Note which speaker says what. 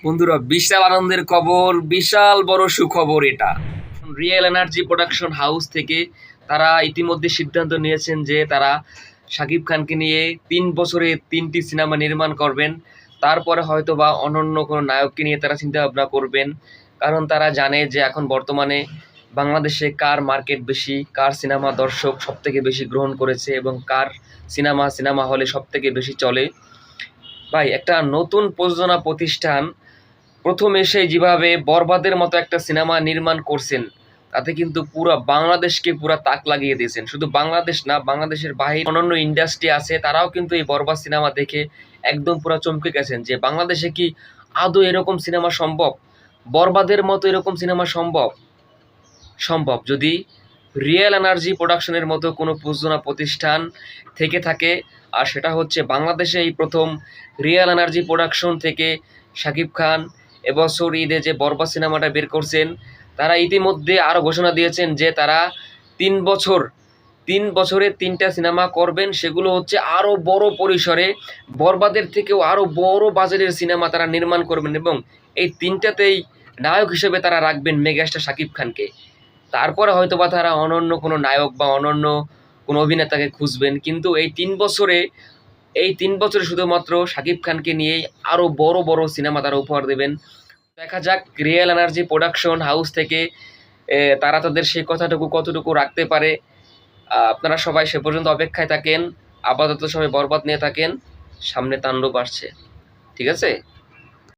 Speaker 1: বন্ধুরা, বিশাল আনন্দের খবর, বিশাল বড় সুখবর এটা। রিয়েল এনার্জি প্রোডাকশন হাউস থেকে তারা ইতিমধ্যে সিদ্ধান্ত নিয়েছেন যে তারা শাকিব খানকে নিয়ে 3 বছরে 3টি সিনেমা নির্মাণ করবেন। তারপরে হয়তো বা অনন্য কোনো নায়ককে নিয়ে তারা চিন্তা ভাবনা করবেন, কারণ তারা জানে যে এখন বর্তমানে বাংলাদেশে কার মার্কেট বেশি, কার সিনেমা দর্শক সব থেকে বেশি গ্রহণ করেছে এবং কার সিনেমা সিনেমা হলে সব থেকে বেশি চলে। ভাই, একটা নতুন প্রযোজনা প্রতিষ্ঠান প্রথম এসে যেভাবে বরবাদের মতো একটা সিনেমা নির্মাণ করছেন, তাতে কিন্তু পুরো বাংলাদেশকে পুরো তাক লাগিয়ে দিয়েছেন। শুধু বাংলাদেশ না, বাংলাদেশের বাইরে অন্যান্য ইন্ডাস্ট্রি আছে, তারাও কিন্তু এই বরবাদ সিনেমা দেখে একদম পুরো চমকে গেছেন যে বাংলাদেশে কি আদৌ এরকম সিনেমা সম্ভব, বরবাদের মতো এরকম সিনেমা সম্ভব। সম্ভব যদি রিয়েল এনার্জি প্রোডাকশনের মতো কোনো প্রযোজনা প্রতিষ্ঠান থেকে থাকে। আর সেটা হচ্ছে বাংলাদেশে এই প্রথম রিয়েল এনার্জি প্রোডাকশন থেকে শাকিব খান এবছর ঈদে যে বরবাদ সিনেমাটা বের করছেন, তারা ইতিমধ্যে আরও ঘোষণা দিয়েছেন যে তারা 3 বছর 3 বছরে 3টা সিনেমা করবেন। সেগুলো হচ্ছে আরও বড় পরিসরে, বরবাদের থেকেও আরও বড় বাজেটের সিনেমা তারা নির্মাণ করবেন এবং এই 3টাতেই নায়ক হিসেবে তারা রাখবেন মেগাস্টার শাকিব খানকে। তারপরে হয়তোবা তারা অনন্য কোনো নায়ক বা অনন্য কোনো অভিনেতাকে খুঁজবেন, কিন্তু এই 3 বছরে শুধুমাত্র শাকিব খানকে নিয়েই আরও বড় বড় সিনেমা তারা উপহার দেবেন। দেখা যাক রিয়েল এনার্জি প্রোডাকশন হাউস থেকে তারা তাদের সেই কথাটুকু কতটুকু রাখতে পারে। আপনারা সবাই সে পর্যন্ত অপেক্ষায় থাকেন। আপাতত সবাই বরবাদ নিয়ে থাকেন, সামনে তাণ্ডব আসছে। ঠিক আছে।